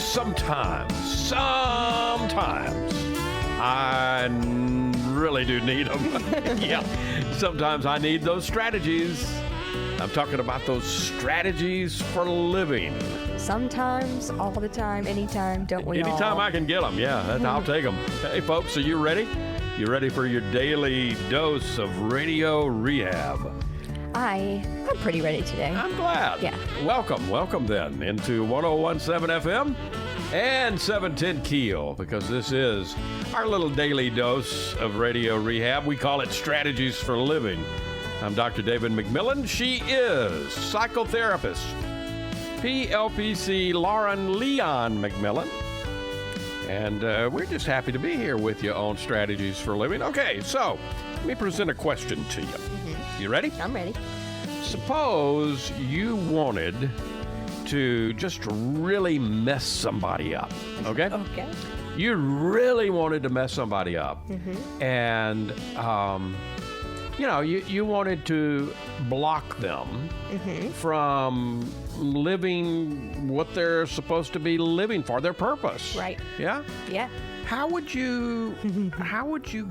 sometimes I really do need them. Yeah, sometimes I need those strategies. I'm talking about those strategies for living. Sometimes, all the time, anytime, don't we all? Anytime I can get them, yeah, I'll take them. Hey, folks, are you ready? You ready for your daily dose of radio rehab? I'm pretty ready today. I'm glad. Yeah. Welcome then into 101.7 FM and 710 Keel, because this is our little daily dose of radio rehab. We call it Strategies for Living. I'm Dr. David McMillan. She is psychotherapist, PLPC Lauren Leon McMillan. And we're just happy to be here with you on Strategies for Living. Okay, so let me present a question to you. Mm-hmm. You ready? I'm ready. Suppose you wanted to just really mess somebody up, okay? Okay. You really wanted to mess somebody up. Mm-hmm. And, you wanted to block them from living what they're supposed to be living for, their purpose. Right. Yeah? Yeah. How would you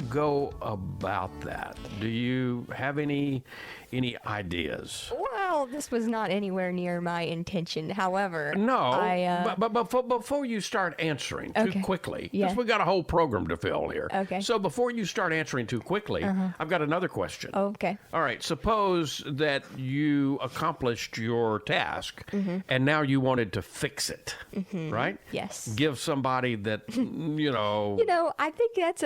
go about that? Do you have any ideas? Well, this was not anywhere near my intention. However, No, but before you start answering too quickly, because we got a whole program to fill here. Okay. So before you start answering too quickly, I've got another question. Oh, okay. All right. Suppose that you accomplished your task, and now you wanted to fix it, right? Yes. Give somebody that, I think that's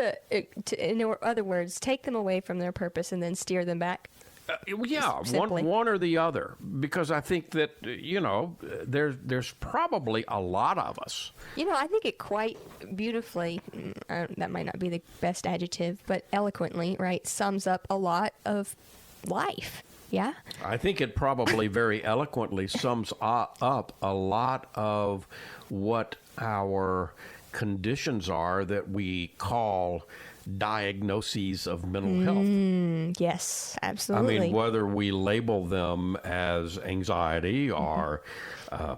in other words, take them away from their purpose and then steer them back. One or the other, because I think that there's probably a lot of us. I think it quite beautifully, that might not be the best adjective, but eloquently, right, sums up a lot of life. Yeah? I think it probably very eloquently sums up a lot of what our conditions are that we call diagnoses of mental health. Yes, absolutely. I mean, whether we label them as anxiety or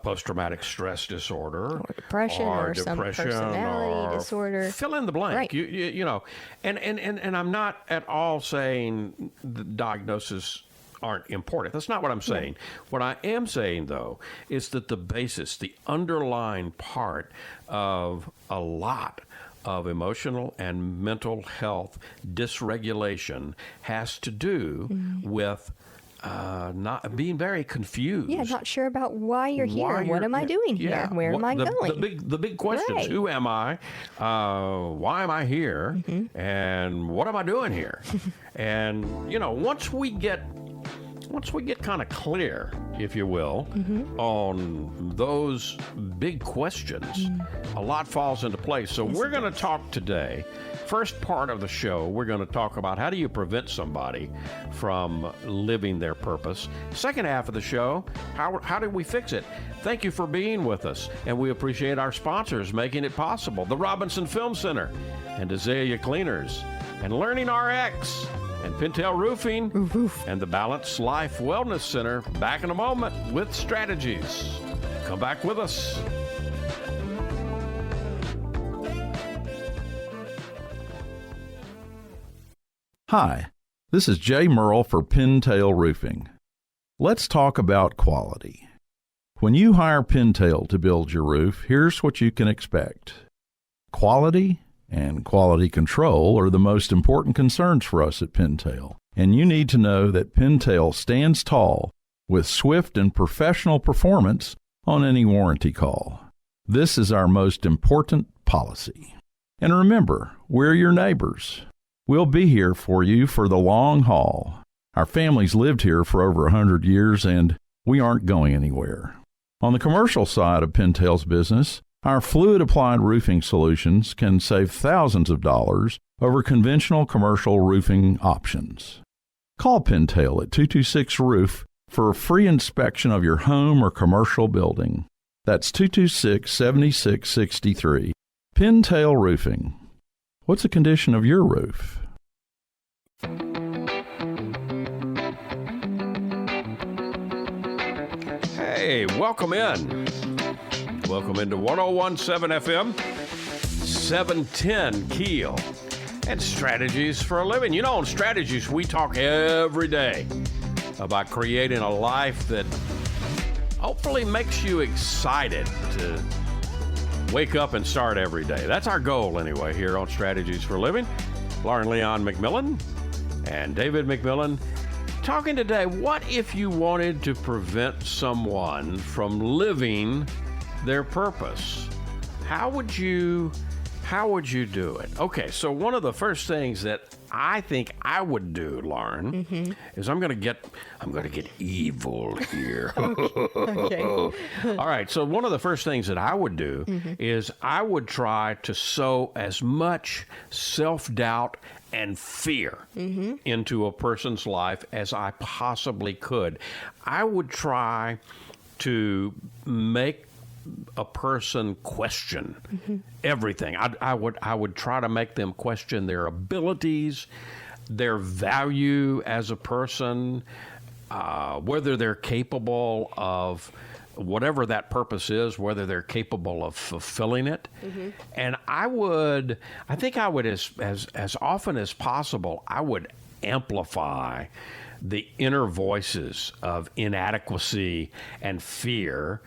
post-traumatic stress disorder, or depression, or some personality disorder, fill in the blank. Right. And I'm not at all saying the diagnosis aren't important. That's not what I'm saying. What I am saying, though, is that the basis, the underlying part of a lot of emotional and mental health dysregulation has to do with not being very confused. Yeah, not sure about why you're here. What am I doing here? Where am I going? The big questions. Right. Who am I? Why am I here? And what am I doing here? And, once we get kind of clear, if you will, on those big questions, a lot falls into place. So we're going to talk today. First part of the show, we're going to talk about how do you prevent somebody from living their purpose. Second half of the show, how do we fix it? Thank you for being with us, and we appreciate our sponsors making it possible. The Robinson Film Center and Azalea Cleaners and Learning RX and Pintail Roofing and the Balanced Life Wellness Center. Back in a moment with strategies. Come back with us. Hi, this is Jay Merle for Pintail Roofing. Let's talk about quality. When you hire Pintail to build your roof, here's what you can expect. Quality and quality control are the most important concerns for us at Pintail, and you need to know that Pintail stands tall with swift and professional performance on any warranty call. This is our most important policy. And remember, we're your neighbors. We'll be here for you for the long haul. Our family's lived here for over 100 years, and we aren't going anywhere. On the commercial side of Pintail's business, our fluid-applied roofing solutions can save thousands of dollars over conventional commercial roofing options. Call Pintail at 226-ROOF for a free inspection of your home or commercial building. That's 226-7663. Pintail Roofing. What's the condition of your roof? Hey, welcome in. Welcome into 1017 FM, 710 Keel, and Strategies for a Living. You know, on Strategies, we talk every day about creating a life that hopefully makes you excited to wake up and start every day. That's our goal anyway here on Strategies for a Living. Lauren Leon McMillan and David McMillan talking today. What if you wanted to prevent someone from living their purpose? How would you do it? Okay, so one of the first things that I think I would do, Lauren, is I'm gonna get evil here. Okay. All right, so one of the first things that I would do is I would try to sow as much self-doubt and fear into a person's life as I possibly could. I would try to make a person question everything. I would try to make them question their abilities, their value as a person, whether they're capable of whatever that purpose is, whether they're capable of fulfilling it. And I think I would, as often as possible, I would amplify the inner voices of inadequacy and fear,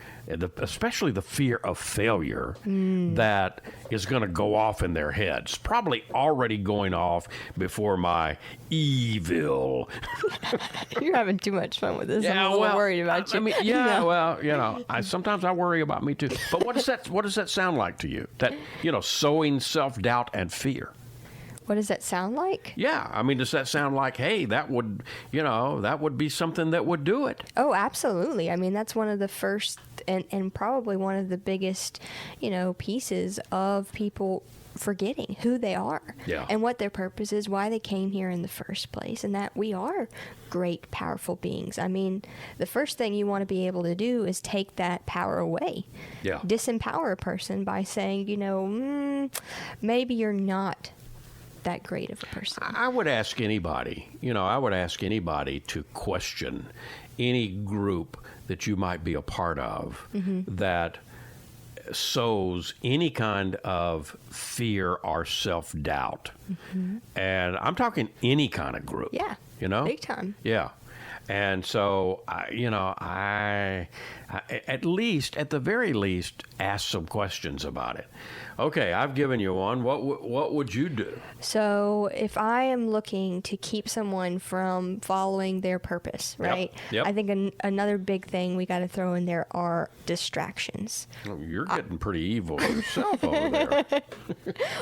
especially the fear of failure that is going to go off in their heads, probably already going off before my evil. You're having too much fun with this. I'm a little worried about you. I mean, well, sometimes I worry about me too. But what does that sound like to you? That, sowing self-doubt and fear. What does that sound like? Yeah, I mean, does that sound like, hey, that would be something that would do it? Oh, absolutely. I mean, that's one of the first and probably one of the biggest, pieces of people forgetting who they are and what their purpose is, why they came here in the first place, and that we are great, powerful beings. I mean, the first thing you want to be able to do is take that power away. Yeah. Disempower a person by saying, maybe you're not that great of a person. I would ask anybody, to question any group that you might be a part of that sows any kind of fear or self-doubt. And I'm talking any kind of group. Yeah. Big time. Yeah. And so, I at the very least, ask some questions about it. Okay, I've given you one. What would you do? So if I am looking to keep someone from following their purpose, right? Yep. I think another big thing we got to throw in there are distractions. Oh, you're getting pretty evil yourself over there.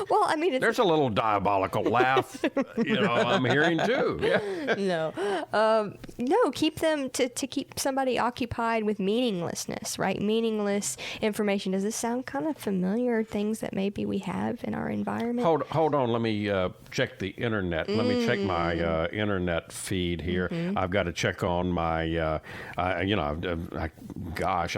Well, I mean, there's a little diabolical laugh, I'm hearing too. Yeah. No, keep them to keep somebody occupied with meaninglessness, right? Meaningless information. Does this sound kind of familiar? Things that maybe we have in our environment. Hold on. Let me check the internet. Let me check my internet feed here. I've got to check on my. I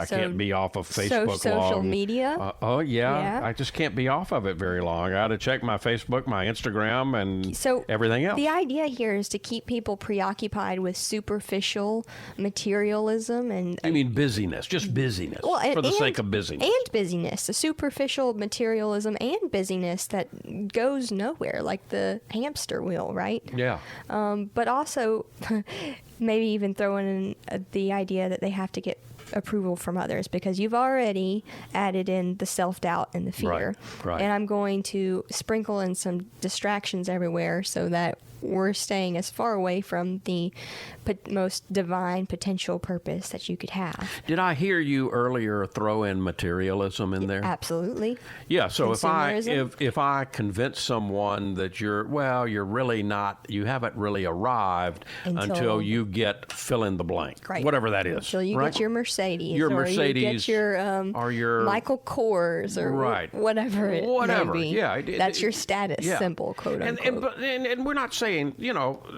can't be off of Facebook long. Social media. I just can't be off of it very long. I got to check my Facebook, my Instagram, and everything else. The idea here is to keep people preoccupied with superficial materialism and. I mean busyness, just busyness, for the sake of busyness. And busyness, the superficial materialism and busyness that goes nowhere, like the hamster wheel, right? Yeah. But also, maybe even throwing in the idea that they have to get approval from others, because you've already added in the self-doubt and the fear. Right. And I'm going to sprinkle in some distractions everywhere so that we're staying as far away from the most divine potential purpose that you could have. Did I hear you earlier throw in materialism in there? Absolutely. Yeah. So if I convince someone that you're really not, you haven't really arrived until you get fill in the blank, right. Whatever that is. Until you get your Mercedes, you get your Michael Kors, or whatever it may be. Yeah. That's your status symbol, quote unquote. And we're not saying,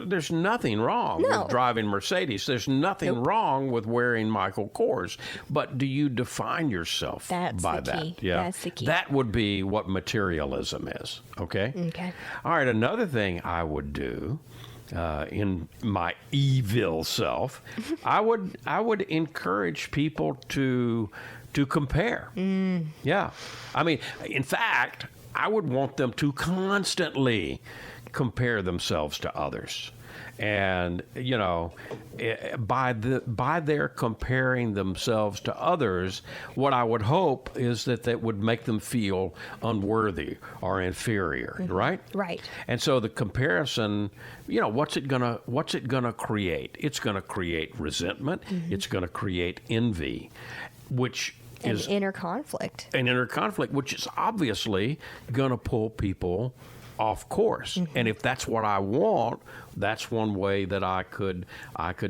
there's nothing wrong with driving Mercedes. There's nothing wrong with wearing Michael Kors. But do you define yourself by that? Key. Yeah. That's the key. That would be what materialism is. Okay? Okay. All right. Another thing I would do in my evil self, I would encourage people to to compare. Yeah. I mean, in fact, I would want them to constantly compare themselves to others. And, you know, by their comparing themselves to others, what I would hope is that would make them feel unworthy or inferior, right? Right. And so the comparison, you know, what's it gonna create? It's gonna create resentment. It's gonna create envy, which is an inner conflict. An inner conflict, which is obviously gonna pull people off course. And if that's what I want, that's one way that I could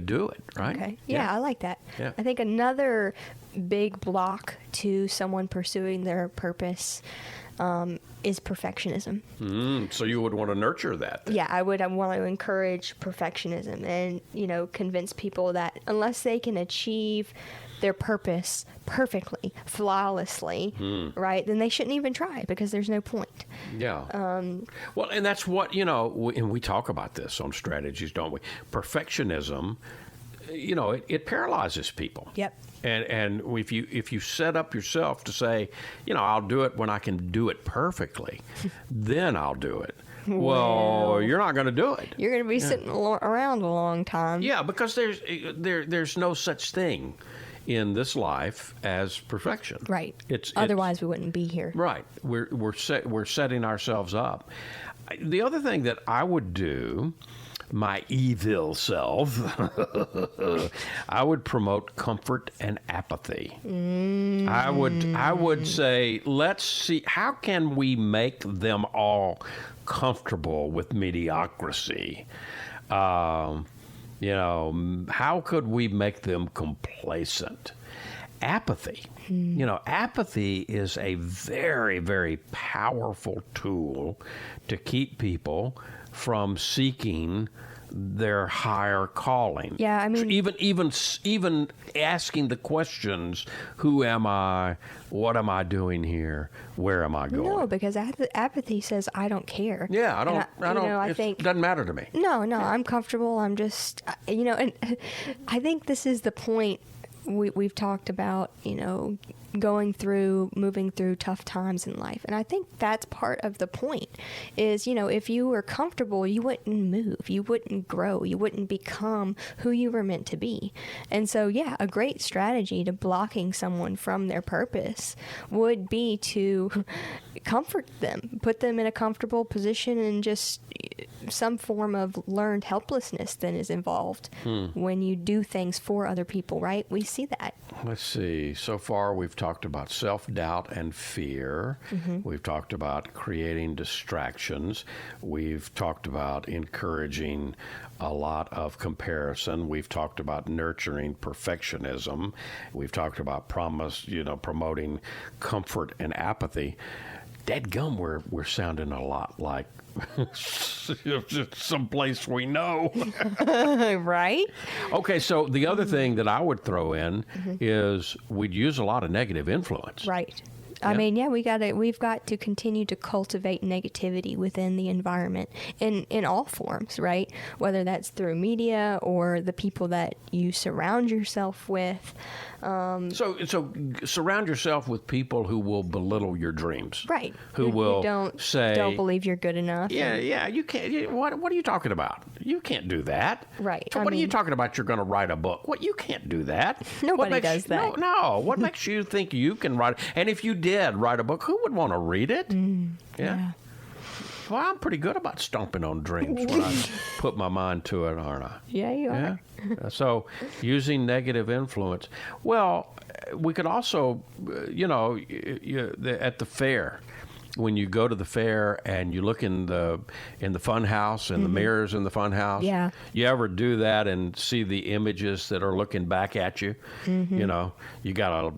do it, right? Okay. Yeah, I like that. Yeah. I think another big block to someone pursuing their purpose is perfectionism. So you would want to nurture that then. Yeah, I want to encourage perfectionism and, you know, convince people that unless they can achieve their purpose perfectly, flawlessly, right, then they shouldn't even try because there's no point. Yeah. Well, and that's what, you know, and we talk about this on Strategies, don't we? Perfectionism, you know, it paralyzes people. Yep. And if you set up yourself to say, you know, I'll do it when I can do it perfectly, then I'll do it. Well, you're not going to do it. You're going to be sitting around a long time. Yeah, because there's no such thing in this life as perfection. Right. Otherwise, we wouldn't be here. Right. We're setting ourselves up. The other thing that I would do, my evil self, I would promote comfort and apathy. I would say, let's see, how can we make them all comfortable with mediocrity? You know, how could we make them complacent? Apathy. You know, apathy is a very, very powerful tool to keep people from seeking their higher calling. Yeah, I mean, even asking the questions: who am I? What am I doing here? Where am I going? No, because apathy says I don't care. Yeah, I don't. I think it doesn't matter to me. No, I'm comfortable. I'm just, you know, and I think this is the point we've talked about, you know, moving through tough times in life. And I think that's part of the point is, you know, if you were comfortable, you wouldn't move, you wouldn't grow, you wouldn't become who you were meant to be. And so, yeah, a great strategy to blocking someone from their purpose would be to comfort them, put them in a comfortable position, and just some form of learned helplessness then is involved when you do things for other people, right? We see that. Let's see. So far, we've talked about self-doubt and fear. We've talked about creating distractions. We've talked about encouraging a lot of comparison. We've talked about nurturing perfectionism. We've talked about promoting comfort and apathy. Dadgum, we're sounding a lot like someplace we know. Right? Okay, so the other thing that I would throw in is we'd use a lot of negative influence. Right. I mean, yeah, we've got to continue to cultivate negativity within the environment in all forms, right? Whether that's through media or the people that you surround yourself with. So surround yourself with people who will belittle your dreams. Right. Who will don't believe you're good enough. Yeah, you can't. What are you talking about? You can't do that. Right. So what are you talking about? You're going to write a book. What? You can't do that. Nobody does that. No. What makes you think you can write? And if you did write a book, who would want to read it? Yeah. Well, I'm pretty good about stomping on dreams when I put my mind to it, aren't I? Yeah, you are. So using negative influence. Well, we could also, at the fair, when you go to the fair and you look in the fun house and the mirrors in the fun house. Yeah. You ever do that and see the images that are looking back at you? You know, you got a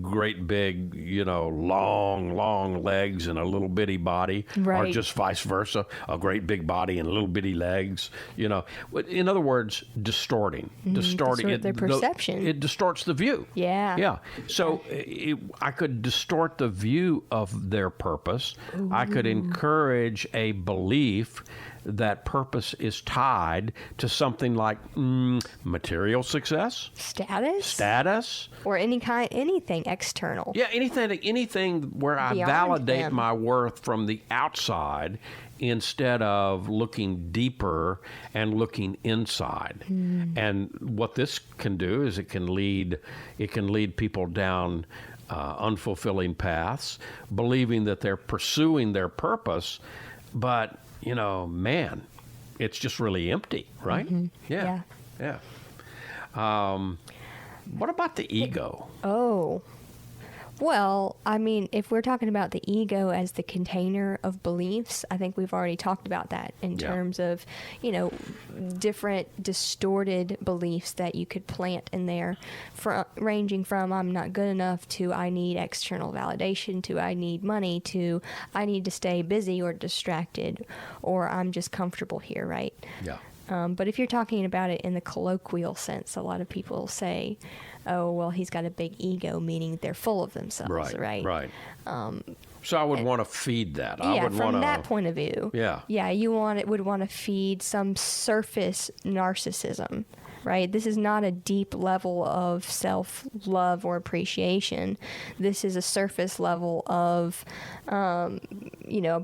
great big, long legs and a little bitty body. Right. Or just vice versa, a great big body and little bitty legs. In other words, distorting. Distort their perception. It distorts the view. Yeah. Yeah. So I could distort the view of their purpose purpose, I could encourage a belief that purpose is tied to something like material success, status, or anything external. Yeah, anything where I validate my worth from the outside instead of looking deeper and looking inside. And what this can do is it can lead people down unfulfilling paths, believing that they're pursuing their purpose, but man, it's just really empty, right? Yeah. What about the ego? Well, I mean, if we're talking about the ego as the container of beliefs, I think we've already talked about that in terms of, different distorted beliefs that you could plant in there, ranging from I'm not good enough to I need external validation to I need money to I need to stay busy or distracted or I'm just comfortable here, right? Yeah. But if you're talking about it in the colloquial sense, a lot of people say, oh, well, he's got a big ego, meaning they're full of themselves, right? Right. So I would want to feed that. From that point of view. Yeah. You would want to feed some surface narcissism, right? This is not a deep level of self-love or appreciation. This is a surface level of,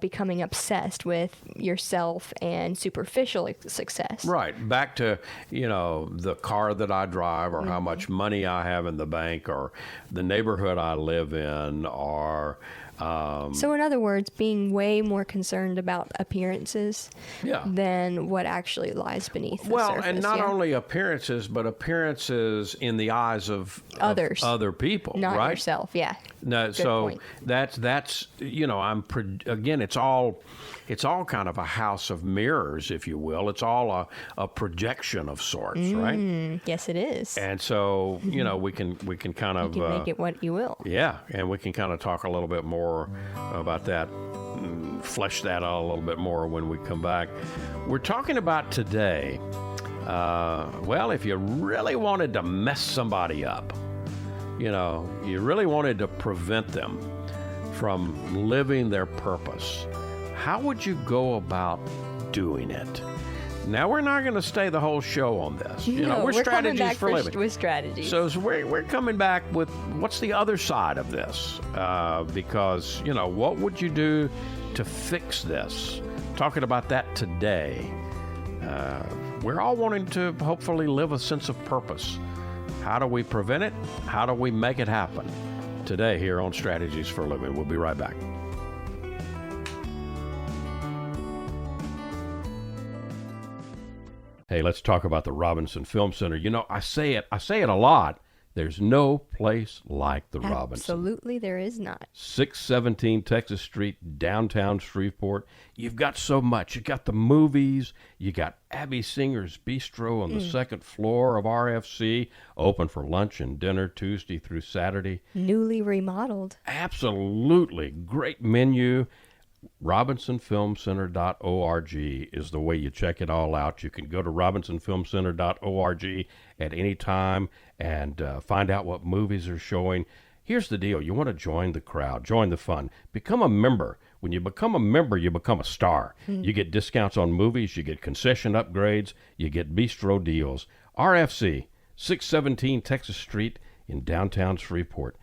becoming obsessed with yourself and superficial success. Right. Back to, the car that I drive or how much money I have in the bank or the neighborhood I live in or... so in other words, being way more concerned about appearances than what actually lies beneath the surface. Well, and not only appearances, but appearances in the eyes of others, other people, not right? yourself. Yeah. No, Good so point. that's again, it's all kind of a house of mirrors, if you will. It's all a projection of sorts, right? Yes, it is. And so we can kind of you can make it what you will. Yeah, and we can kind of talk a little bit more about that, flesh that out a little bit more when we come back. We're talking about today, if you really wanted to mess somebody up, you really wanted to prevent them from living their purpose, how would you go about doing it? Now, we're not going to stay the whole show on this. We're strategies for living. With strategies. So we're coming back with what's the other side of this? Because, what would you do to fix this? Talking about that today. We're all wanting to hopefully live a sense of purpose. How do we prevent it? How do we make it happen? Today here on Strategies for Living. We'll be right back. Hey, let's talk about the Robinson Film Center. I say it a lot. There's no place like the Robinson. Absolutely, there is not. 617 Texas Street, downtown Shreveport. You've got so much. You got the movies. You got Abby Singer's Bistro on the second floor of RFC, open for lunch and dinner Tuesday through Saturday. Newly remodeled. Absolutely. Great menu. RobinsonFilmCenter.org is the way you check it all out. You can go to RobinsonFilmCenter.org at any time and find out what movies are showing. Here's the deal. You want to join the crowd, join the fun, become a member. When you become a member, you become a star. You get discounts on movies, you get concession upgrades, you get bistro deals. RFC, 617 Texas Street in downtown Shreveport.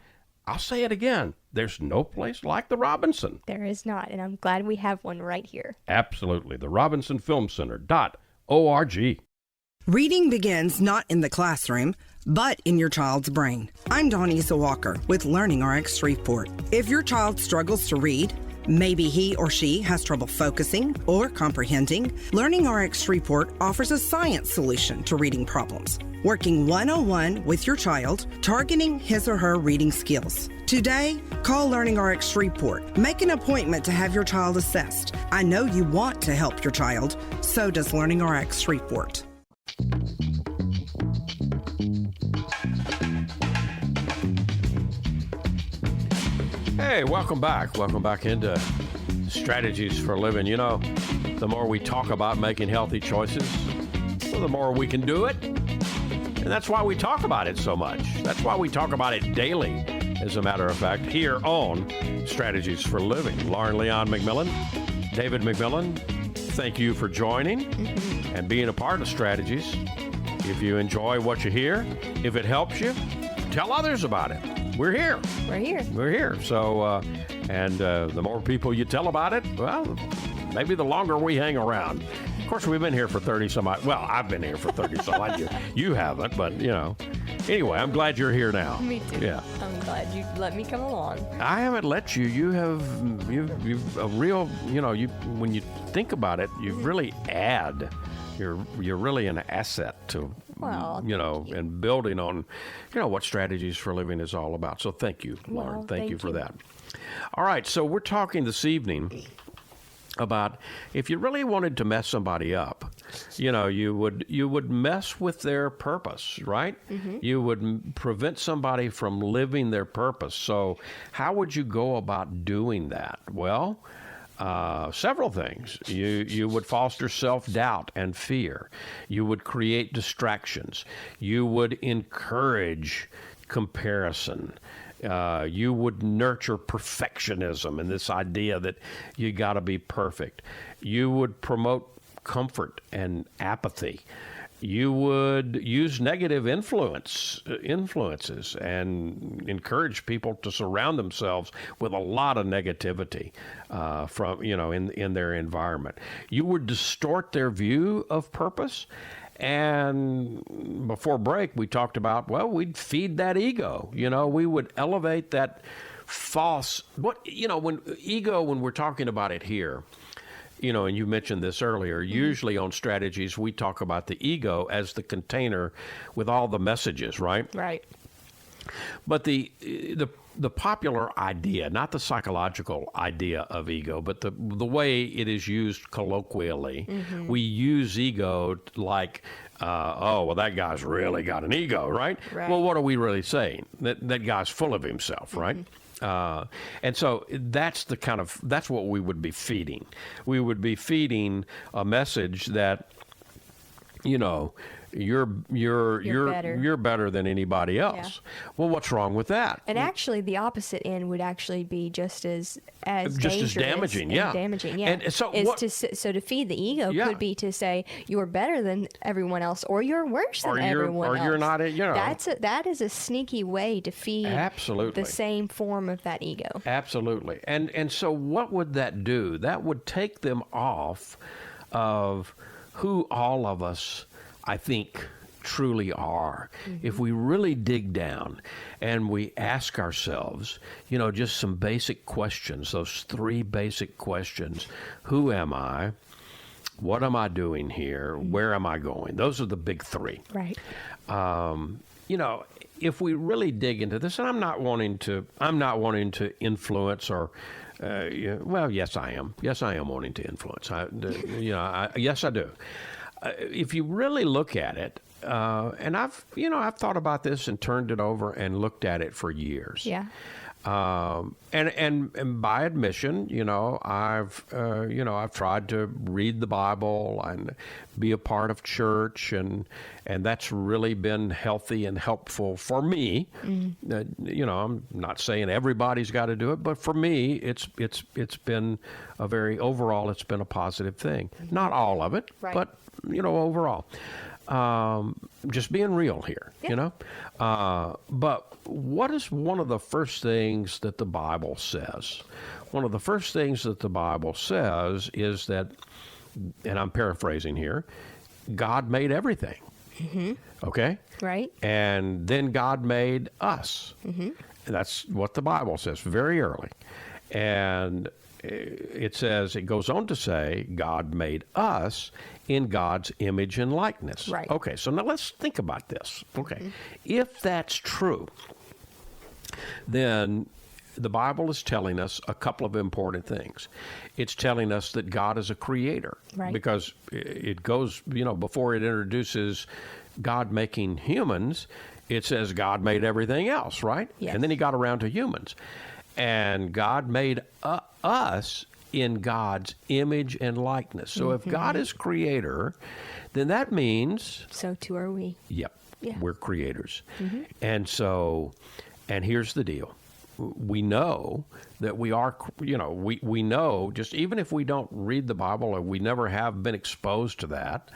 I'll say it again. There's no place like the Robinson. There is not, and I'm glad we have one right here. Absolutely. The RobinsonFilmCenter.org. Reading begins not in the classroom, but in your child's brain. I'm Donisa Walker with Learning RX Shreveport. If your child struggles to read, maybe he or she has trouble focusing or comprehending, Learning RX Shreveport offers a science solution to reading problems, working one-on-one with your child, targeting his or her reading skills. Today, call Learning RX Shreveport. Make an appointment to have your child assessed. I know you want to help your child, so does Learning RX Shreveport. Hey, welcome back. Welcome back into Strategies for Living. The more we talk about making healthy choices, the more we can do it. And that's why we talk about it so much. That's why we talk about it daily. as a matter of fact, here on Strategies for Living. Lauren Leon McMillan, David McMillan, thank you for joining and being a part of Strategies. If you enjoy what you hear, if it helps you, tell others about it. We're here. We're here. We're here. So, the more people you tell about it, well, maybe the longer we hang around. Of course, we've been here for 30 some odd. Well, I've been here for 30 some odd years. You haven't, but, you know. Anyway, I'm glad you're here now. Me too. Yeah. I'm glad you let me come along. I haven't let you. You've a real, you know, when you think about it, you really add. You're really an asset to, you know, and building on, you know, what Strategies for Living is all about. So thank you, Lauren. Thank you for that. All right. So we're talking this evening about if you really wanted to mess somebody up, you know, you would mess with their purpose, right? You would prevent somebody from living their purpose. So how would you go about doing that? Well, several things. You would foster self-doubt and fear. You would create distractions. You would encourage comparison. You would nurture perfectionism and this idea that you got to be perfect. You would promote comfort and apathy. You would use negative influences and encourage people to surround themselves with a lot of negativity from, you know, in their environment. You would distort their view of purpose. And before break, we talked about, well, we'd feed that ego. You know, we would elevate that false, when we're talking about it here, you know, and you mentioned this earlier, usually on Strategies, we talk about the ego as the container with all the messages, right? Right. But the popular idea, not the psychological idea of ego, but the way it is used colloquially, we use ego like, that guy's really got an ego, right? Well, what are we really saying? That guy's full of himself, right? And so that's what we would be feeding. We would be feeding a message that, you know, you're better than anybody else. Yeah. Well, what's wrong with that? And actually, the opposite end would actually be just as damaging. Yeah, damaging. Yeah. And so to feed the ego could be to say you're better than everyone else, or you're worse than everyone else. Or you're not. You know, that is a sneaky way to feed the same form of that ego. Absolutely. And so what would that do? That would take them off of who all of us, I think, truly are. If we really dig down and we ask ourselves, you know, just some basic questions, those 3 basic questions. Who am I? What am I doing here? Where am I going? Those are the big 3. Right. You know, if we really dig into this, and I'm not wanting to influence or yes, I am. Yes, I am wanting to influence. Yes, I do. If you really look at it, and I've thought about this and turned it over and looked at it for years. Yeah. And by admission, you know, I've tried to read the Bible and be a part of church, and that's really been healthy and helpful for me. You know, I'm not saying everybody's got to do it, but for me, it's been it's been a positive thing. Not all of it, but you know, overall. Just being real here, you know. But what is one of the first things that the Bible says? One of the first things that the Bible says is that, and I'm paraphrasing here, God made everything. Okay? Right. And then God made us. That's what the Bible says very early. And it goes on to say, God made us in God's image and likeness. Right. Okay, so now let's think about this. Okay. If that's true, then the Bible is telling us a couple of important things. It's telling us that God is a creator. Right. Because it goes, you know, before it introduces God making humans, it says God made everything else, right? Yes. And then he got around to humans. And God made us in God's image and likeness. So if God is creator, then that means... So too are we. Yep. Yeah. We're creators. And so, and here's the deal. we know that we are, we know, just even if we don't read the Bible or we never have been exposed to that,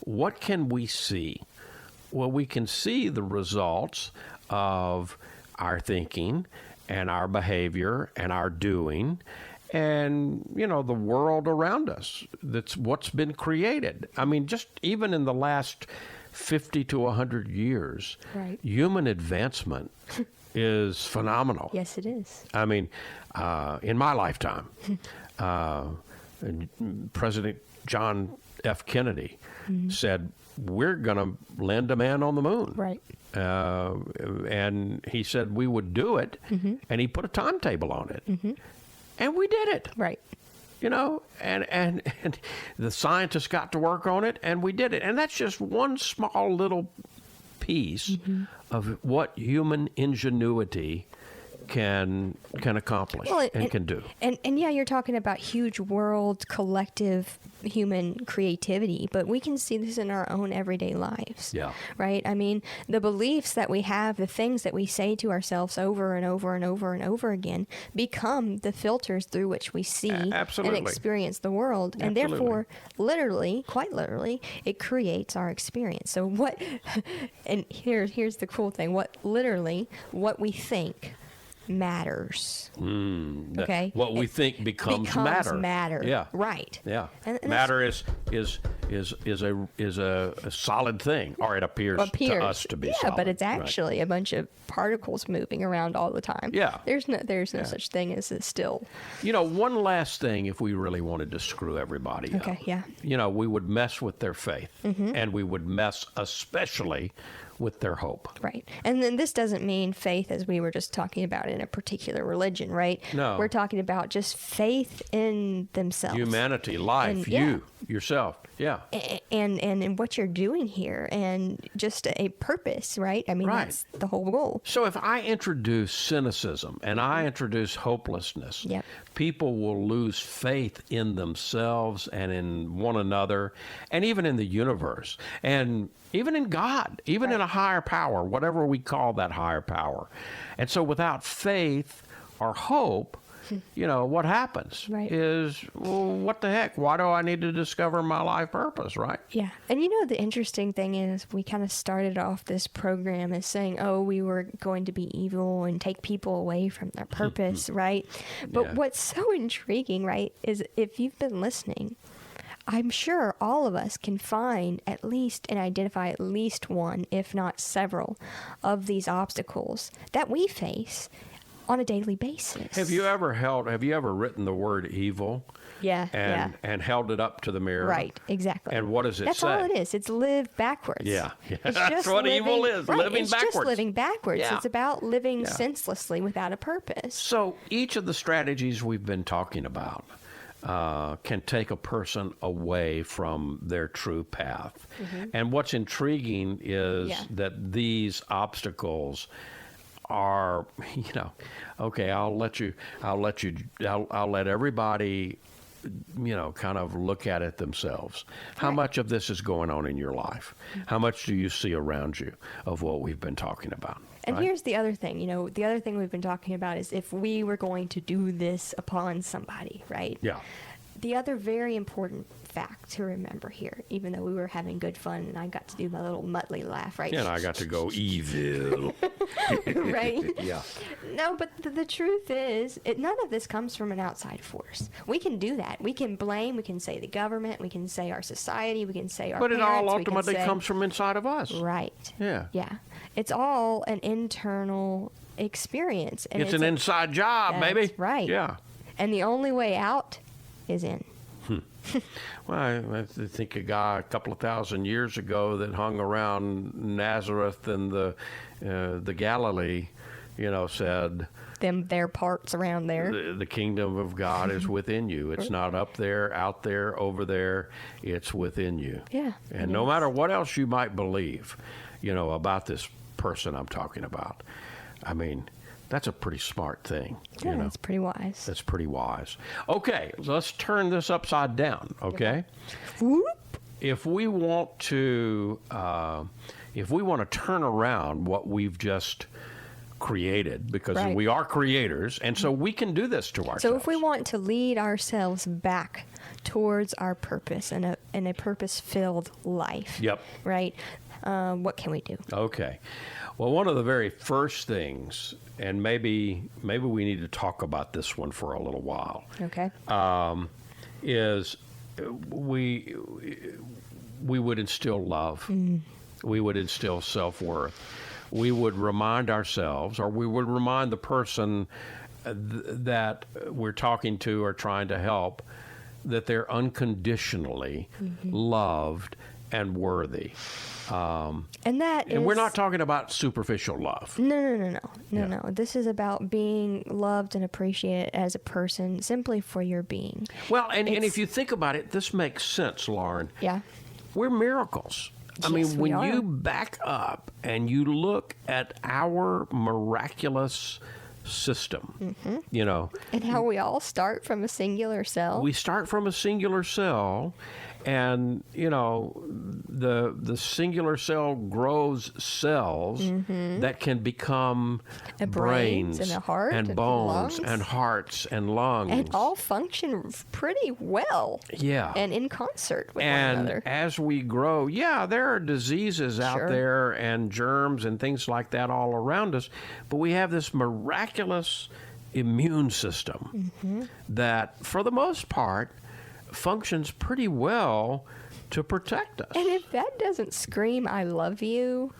what can we see? Well, we can see the results of our thinking and our behavior and our doing and, the world around us. That's what's been created. I mean, just even in the last 50 to 100 years, right. Human advancement is phenomenal. Yes, it is. I mean, in my lifetime, President John F. Kennedy said, we're going to land a man on the moon. Right. And he said we would do it, and he put a timetable on it. And we did it. Right. And the scientists got to work on it, and we did it. And that's just one small little piece of what human ingenuity can accomplish and can do. And yeah, you're talking about huge world collective human creativity, but we can see this in our own everyday lives. Yeah. Right? I mean, the beliefs that we have, the things that we say to ourselves over and over and over and over again become the filters through which we see and experience the world. And therefore, literally, quite literally, it creates our experience. So and here's the cool thing, what we think matters. Okay. What we think becomes matter. Yeah. Right. Yeah. And matter is a solid thing, or it appears to us to be. Yeah, solid. But it's actually a bunch of particles moving around all the time. Yeah. There's no such thing as a still. One last thing, if we really wanted to screw everybody up. Okay. Yeah. We would mess with their faith, and we would mess especially with their hope. Right. And then this doesn't mean faith as we were just talking about in a particular religion, right? No. We're talking about just faith in themselves. Humanity, life, and, yourself. Yeah. And what you're doing here, and just a purpose, right? I mean, that's the whole goal. So if I introduce cynicism and I introduce hopelessness, people will lose faith in themselves and in one another, and even in the universe, and even in God, even in a higher power, whatever we call that higher power. And so without faith or hope, what happens is, well, what the heck? Why do I need to discover my life purpose, right? Yeah. And the interesting thing is we kind of started off this program as saying, we were going to be evil and take people away from their purpose, right? But what's so intriguing, right, is if you've been listening, I'm sure all of us can find at least and identify at least one, if not several, of these obstacles that we face on a daily basis. Have you ever written the word evil? Yeah. And held it up to the mirror? Right, exactly. And what does it say? That's all it is. It's live backwards. Yeah. It's That's what evil is, living it's backwards. It's just living backwards. Yeah. It's about living senselessly without a purpose. So each of the strategies we've been talking about can take a person away from their true path. And what's intriguing is that these obstacles are, okay, I'll let everybody, kind of look at it themselves. How much of this is going on in your life? How much do you see around you of what we've been talking about? And here's the other thing, the other thing we've been talking about is if we were going to do this upon somebody, right? Yeah. The other very important fact to remember here, even though we were having good fun and I got to do my little Muttley laugh, right? Yeah, and I got to go evil. Right? Yeah. No, but the truth is, none of this comes from an outside force. We can do that. We can blame, we can say the government, we can say our society, we can say our parents. But it all ultimately comes from inside of us. Right. Yeah. Yeah. It's all an internal experience. And it's an inside job, baby. Right. Yeah. And the only way out is in. Well, I think a guy a couple of thousand years ago that hung around Nazareth and the Galilee, said, their parts around there. The kingdom of God is within you. It's not up there, out there, over there. It's within you. Yeah. And no matter what else you might believe, about this person I'm talking about, I mean, that's a pretty smart thing. Yeah, that's pretty wise. That's pretty wise. Okay, so let's turn this upside down, okay? Whoop. If we want to turn around what we've just created, because Right. we are creators, and so we can do this to ourselves. So if we want to lead ourselves back towards our purpose and a purpose-filled life, Yep. right? What can we do? Okay. Well, one of the very first things, and maybe we need to talk about this one for a little while, Okay. is we would instill love. We would instill self-worth. We would remind ourselves, or we would remind the person that we're talking to or trying to help, that they're unconditionally loved and worthy. And that And we're is- not talking about superficial love. No. Yeah. This is about being loved and appreciated as a person simply for your being. Well, and It's- if you think about it, this makes sense, Lauren. Yeah. We're miracles. I Yes, mean, we when are. you back up and you look at our miraculous system, you know, And how we all start from a singular cell. we start from a singular cell, and you know, the singular cell grows cells that can become A brains and a heart and and bones lungs. and hearts and lungs, and all function pretty well. yeah, And in concert with one and another. as we grow, yeah, there are diseases out Sure. there and germs and things like that all around us, but we have this miraculous immune system that, for the most part, functions pretty well to protect us. And if that doesn't scream, I love you,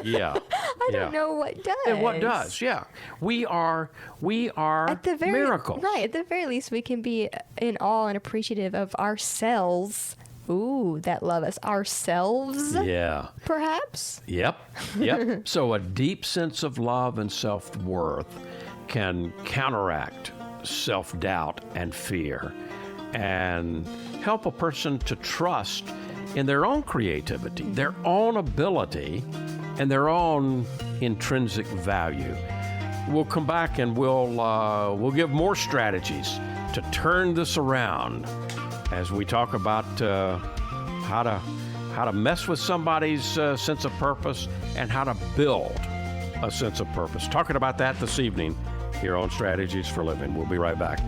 Yeah. I don't know what does. And what does? Yeah. We are At the very, miracles. Right. At the very least, we can be in awe and appreciative of ourselves. Ooh, that love us. Ourselves, Yeah. perhaps? Yep. Yep. So a deep sense of love and self-worth can counteract self-doubt and fear and help a person to trust in their own creativity, their own ability, and their own intrinsic value. We'll come back and we'll give more strategies to turn this around as we talk about how to mess with somebody's sense of purpose and how to build a sense of purpose. Talking about that this evening here on Strategies for Living. We'll be right back.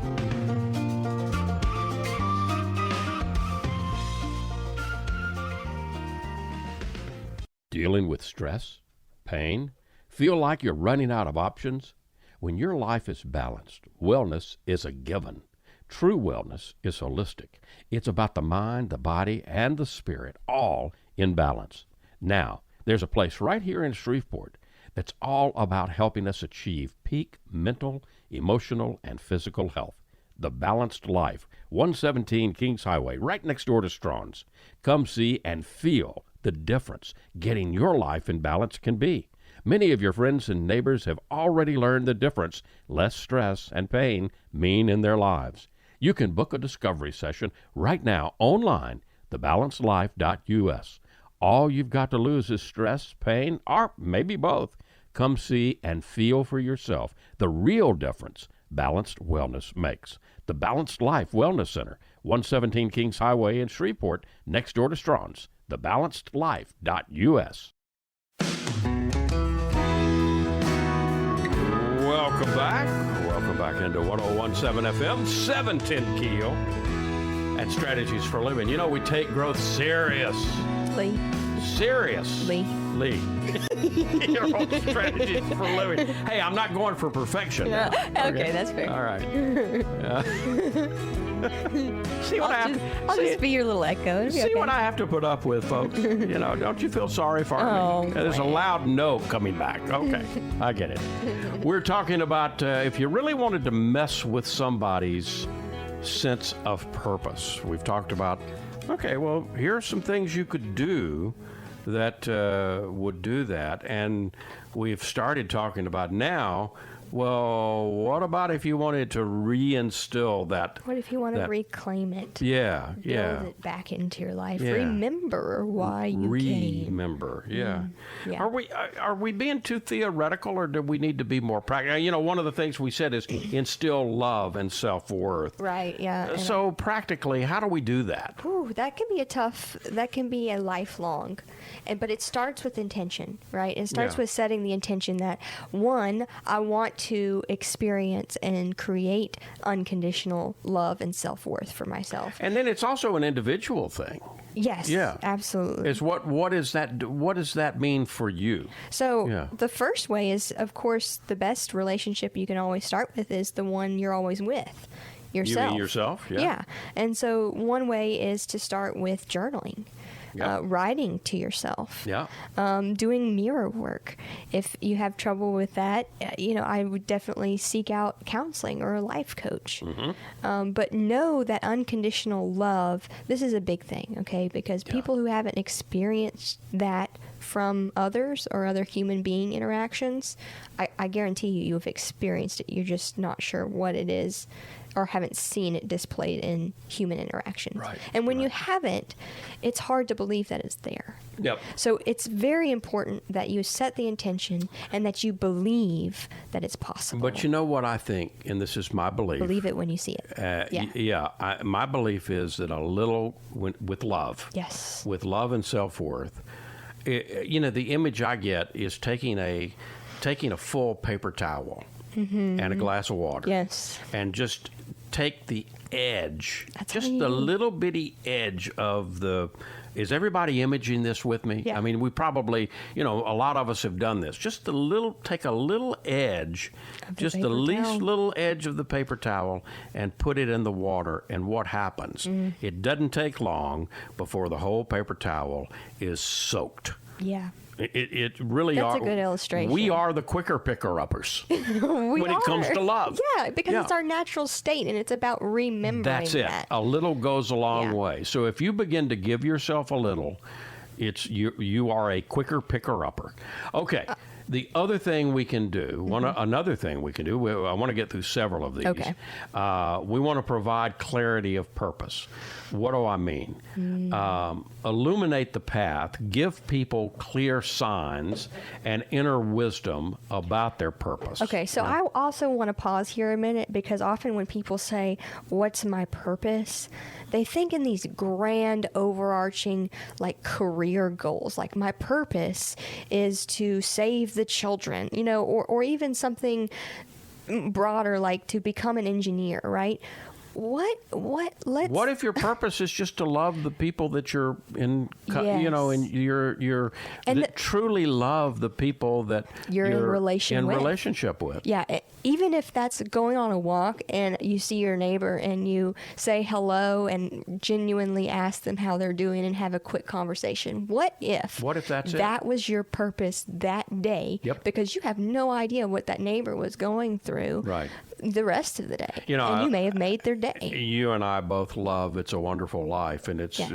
Dealing with stress, pain, feel like you're running out of options? When your life is balanced, wellness is a given. True wellness is holistic. It's about the mind, the body, and the spirit, all in balance. Now, there's a place right here in Shreveport that's all about helping us achieve peak mental, emotional, and physical health. The Balanced Life, 117 Kings Highway, right next door to Strawn's. Come see and feel the difference getting your life in balance can be. Many of your friends and neighbors have already learned the difference less stress and pain mean in their lives. You can book a discovery session right now online, thebalancedlife.us. All you've got to lose is stress, pain, or maybe both. Come see and feel for yourself the real difference balanced wellness makes. The Balanced Life Wellness Center, 117 Kings Highway in Shreveport, next door to Strawn's, thebalancedlife.us. Welcome back. Welcome back into 101.7 FM, 710 Keel, and Strategies for Living. You know, we take growth seriously. Lee. Your own Strategies for Living. Hey, I'm not going for perfection now. Okay, that's fair. All right. See what I have I'll just be your little echo. It'll be See okay. what I have to put up with, folks. You know, don't you feel sorry for Oh, me? There's a loud no coming back. Okay, I get it. We're talking about if you really wanted to mess with somebody's sense of purpose. We've talked about, okay, well, here are some things you could do that would do that. And we've started talking about now Well, what about if you wanted to reinstill that? What if you want to reclaim it? Yeah, Build it back into your life. Yeah. Remember why you came. Remember, yeah. Yeah. Are we being too theoretical, or do we need to be more practical? You know, one of the things we said is instill love and self-worth. Right, yeah. So practically, how do we do that? Ooh, that can be a lifelong. But it starts with intention, right? It starts with setting the intention that, one, I want to experience and create unconditional love and self-worth for myself. And then it's also an individual thing. Yes, Yeah. absolutely. It's what is that? What does that mean for you? So the first way is, of course, the best relationship you can always start with is the one you're always with, yourself. You mean yourself? Yeah. Yeah. And so one way is to start with journaling. Writing to yourself, doing mirror work. If you have trouble with that, I would definitely seek out counseling or a life coach. But know that unconditional love, this is a big thing, okay? Because people who haven't experienced that from others or other human being interactions, I guarantee you have experienced it. You're just not sure what it is or haven't seen it displayed in human interactions. Right. And when you haven't, it's hard to believe that it's there. Yep. So it's very important that you set the intention and that you believe that it's possible. But you know what I think, and this is my belief. Believe it when you see it. My belief is that a little with love. Yes. With love and self-worth. The image I get is taking a full paper towel and a glass of water. Yes. And just take the edge, That's just how you the do. little bitty edge of the. Is everybody imaging this with me? Yeah. I mean, we probably, a lot of us have done this. Just take a little edge, just the paper least towel. little edge of the paper towel, and put it in the water. And what happens? It doesn't take long before the whole paper towel is soaked. Yeah. It really That's are. a good illustration. We are the quicker picker-uppers when it comes to love. Yeah, because it's our natural state, and it's about remembering That's it. that. A little goes a long Yeah. way. So if you begin to give yourself a little, it's you are a quicker picker-upper. Okay. The other thing we can do, another thing we can do, I want to get through several of these. Okay. We want to provide clarity of purpose. What do I mean? Illuminate the path, give people clear signs and inner wisdom about their purpose. Okay, so I also want to pause here a minute because often when people say, "What's my purpose?" they think in these grand, overarching, like career goals. Like, my purpose is to save the children, or even something broader, like to become an engineer, right? What if your purpose is just to love the people that you're in, Yes. and you're And that truly love the people that You're in relationship with. Yeah, even if that's going on a walk and you see your neighbor and you say hello and genuinely ask them how they're doing and have a quick conversation. What if that's that was your purpose that day? Yep. Because you have no idea what that neighbor was going through Right. the rest of the day. And you may have made their day. You and I both love It's a Wonderful Life, and it's Yes.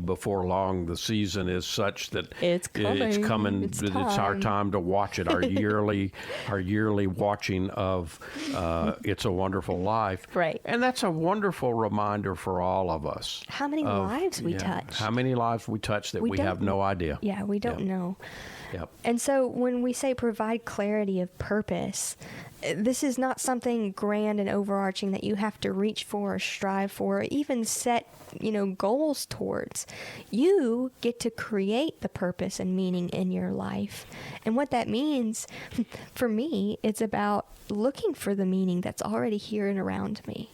before long the season is such that It's coming. It's It's our time. time to watch it. Our yearly watching of It's a Wonderful Life. Right. And that's a wonderful reminder for all of us. How many lives we touch. How many lives we touch that we have don't- no idea. Yeah, we don't know. Yep. And so when we say provide clarity of purpose, this is not something grand and overarching that you have to reach for or strive for or even set, goals towards. You get to create the purpose and meaning in your life. And what that means, for me, it's about looking for the meaning that's already here and around me.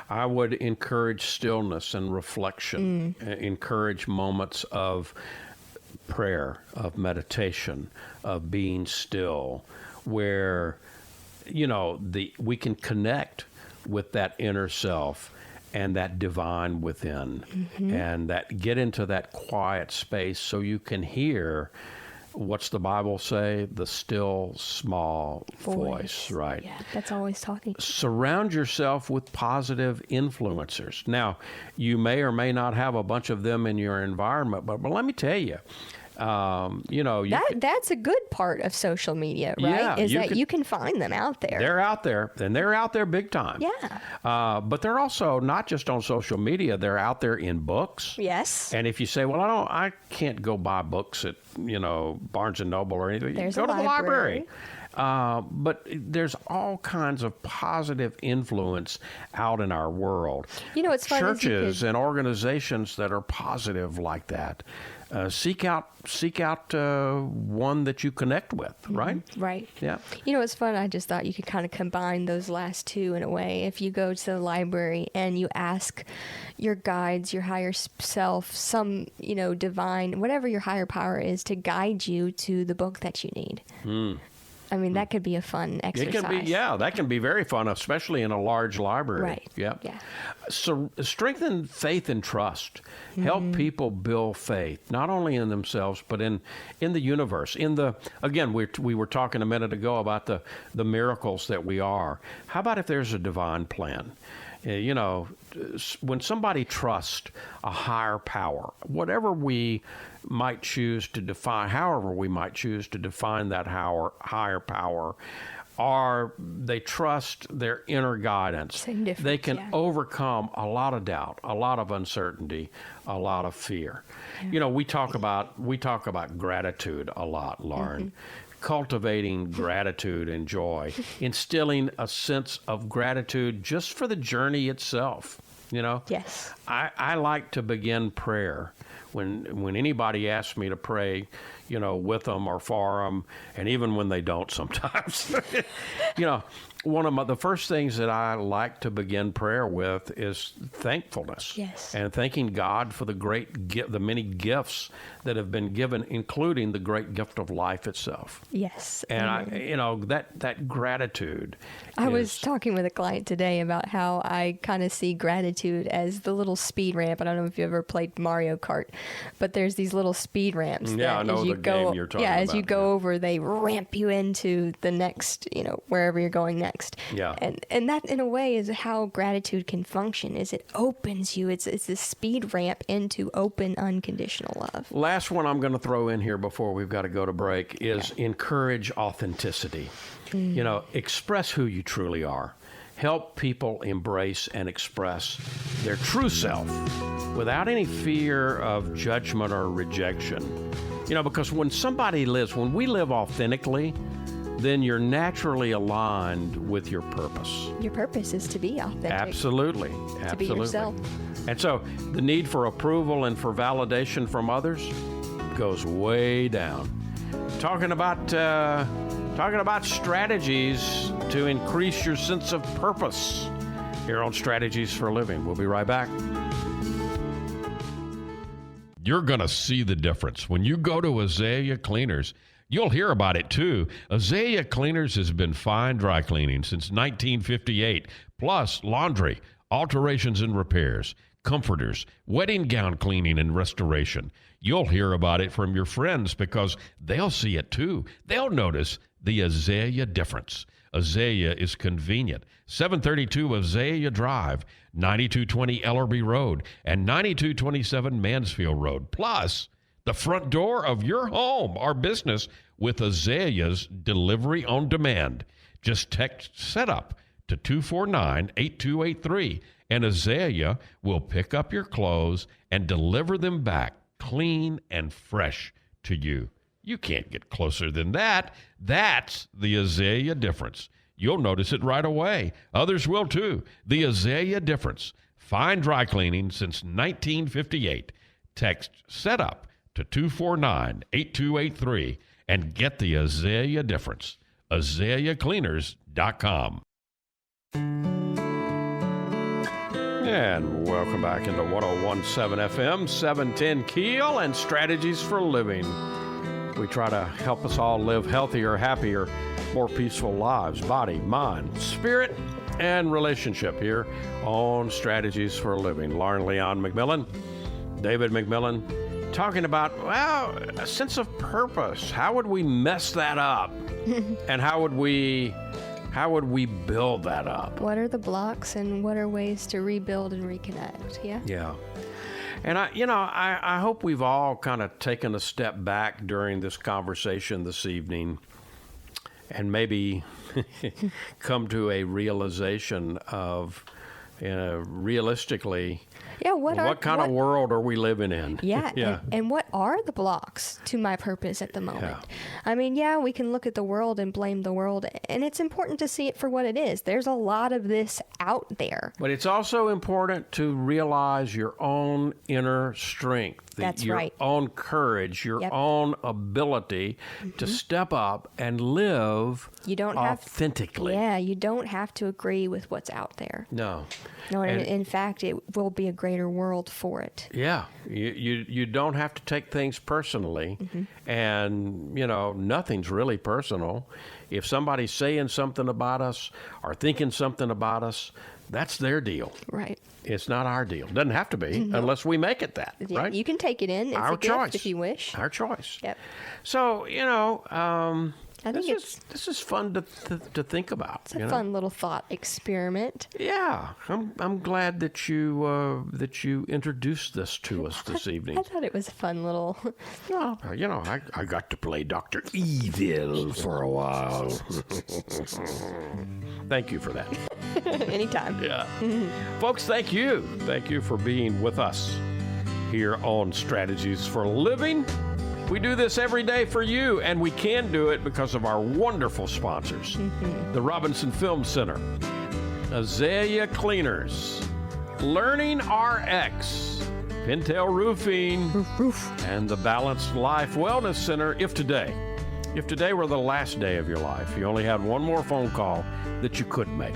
I would encourage stillness and reflection, encourage moments of prayer, of meditation, of being still, where, we can connect with that inner self and that divine within, and that get into that quiet space so you can hear. What's the Bible say? The still small voice, right? Yeah, that's always talking. Surround yourself with positive influencers. Now, you may or may not have a bunch of them in your environment, but let me tell you, That's a good part of social media, right? Yeah, you can find them out there. They're out there, and they're out there big time. Yeah. But they're also not just on social media. They're out there in books. Yes. And if you say, well, I can't go buy books at, Barnes and Noble or anything, There's go a to the library. But there's all kinds of positive influence out in our world. It's fun. Churches and organizations that are positive like that. Seek out one that you connect with, right? Right. Yeah. It's fun. I just thought you could kind of combine those last two in a way. If you go to the library and you ask your guides, your higher self, some, divine, whatever your higher power is, to guide you to the book that you need. I mean, that could be a fun exercise. It can be, that can be very fun, especially in a large library. Right. Yep. Yeah. So strengthen faith and trust. Help people build faith, not only in themselves, but in the universe. Again, we were talking a minute ago about the miracles that we are. How about if there's a divine plan? When somebody trusts a higher power, whatever we might choose to define, however we might choose to define that higher power, or they trust their inner guidance, they can overcome a lot of doubt, a lot of uncertainty, a lot of fear. Yeah. We talk about gratitude a lot, Lauren. Cultivating gratitude and joy, instilling a sense of gratitude just for the journey itself. Yes. I like to begin prayer when anybody asks me to pray, with them or for them, and even when they don't sometimes. One of the first things that I like to begin prayer with is thankfulness. Yes. And thanking God for the many gifts that have been given, including the great gift of life itself. Yes. And that gratitude. I was talking with a client today about how I kind of see gratitude as the little speed ramp. I don't know if you ever played Mario Kart, but there's these little speed ramps. Yeah, I know the game you're talking about. As you go over, they ramp you into the next, wherever you're going next. Yeah. And that, in a way, is how gratitude can function, is it opens you. It's this speed ramp into open, unconditional love. Last one I'm going to throw in here before we've got to go to break is encourage authenticity. Express who you truly are. Help people embrace and express their true self without any fear of judgment or rejection. Because when we live authentically, then you're naturally aligned with your purpose. Your purpose is to be authentic. Absolutely. To be yourself. And so the need for approval and for validation from others goes way down. Talking about strategies to increase your sense of purpose here on Strategies for a Living. We'll be right back. You're going to see the difference. When you go to Azalea Cleaners, you'll hear about it too. Azalea Cleaners has been fine dry cleaning since 1958, plus laundry, alterations and repairs, comforters, wedding gown cleaning and restoration. You'll hear about it from your friends because they'll see it too. They'll notice the Azalea difference. Azalea is convenient. 732 Azalea Drive, 9220 Ellerby Road, and 9227 Mansfield Road. Plus, the front door of your home or business with Azalea's delivery on demand. Just text SETUP to 249-8283, and Azalea will pick up your clothes and deliver them back clean and fresh to you. You can't get closer than that. That's the Azalea difference. You'll notice it right away. Others will too. The Azalea difference. Fine dry cleaning since 1958. Text SETUP to 249-8283 and get the Azalea difference. AzaleaCleaners.com. And welcome back into 101.7 FM, 710 Keel, and Strategies for Living. We try to help us all live healthier, happier, more peaceful lives, body, mind, spirit, and relationship here on Strategies for a Living. Lauren Leon McMillan, David McMillan, talking about, a sense of purpose. How would we mess that up? And how would we build that up? What are the blocks and what are ways to rebuild and reconnect? Yeah. Yeah. And I hope we've all kind of taken a step back during this conversation this evening and maybe come to a realization of, realistically, what kind of world are we living in? Yeah. And what are the blocks to my purpose at the moment? I mean, we can look at the world and blame the world, and it's important to see it for what it is. There's a lot of this out there. But it's also important to realize your own inner strength, your own courage, your own ability to step up and live authentically. You don't have to agree with what's out there. No. No, in fact, it will be a greater world for it. Yeah, you don't have to take things personally, and nothing's really personal. If somebody's saying something about us or thinking something about us, that's their deal. Right. It's not our deal. It doesn't have to be unless we make it that. Yeah, right? You can take it in. It's our a choice gift if you wish. Our choice. Yep. So I think this is fun to think about. It's a fun little thought experiment. Yeah, I'm glad that you introduced this to us this evening. I thought it was a fun little. Well, I got to play Dr. Evil for a while. Thank you for that. Anytime. Yeah, folks, thank you for being with us here on Strategies for Living. We do this every day for you, and we can do it because of our wonderful sponsors. The Robinson Film Center, Azalea Cleaners, Learning RX, Pintail Roofing, and the Balanced Life Wellness Center. If today were the last day of your life, you only had one more phone call that you couldn't make,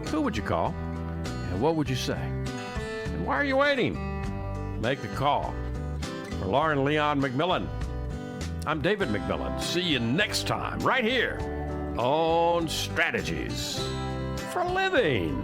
who would you call, and what would you say? And why are you waiting? Make the call. For Lauren Leon McMillan, I'm David McMillan. See you next time right here on Strategies for Living.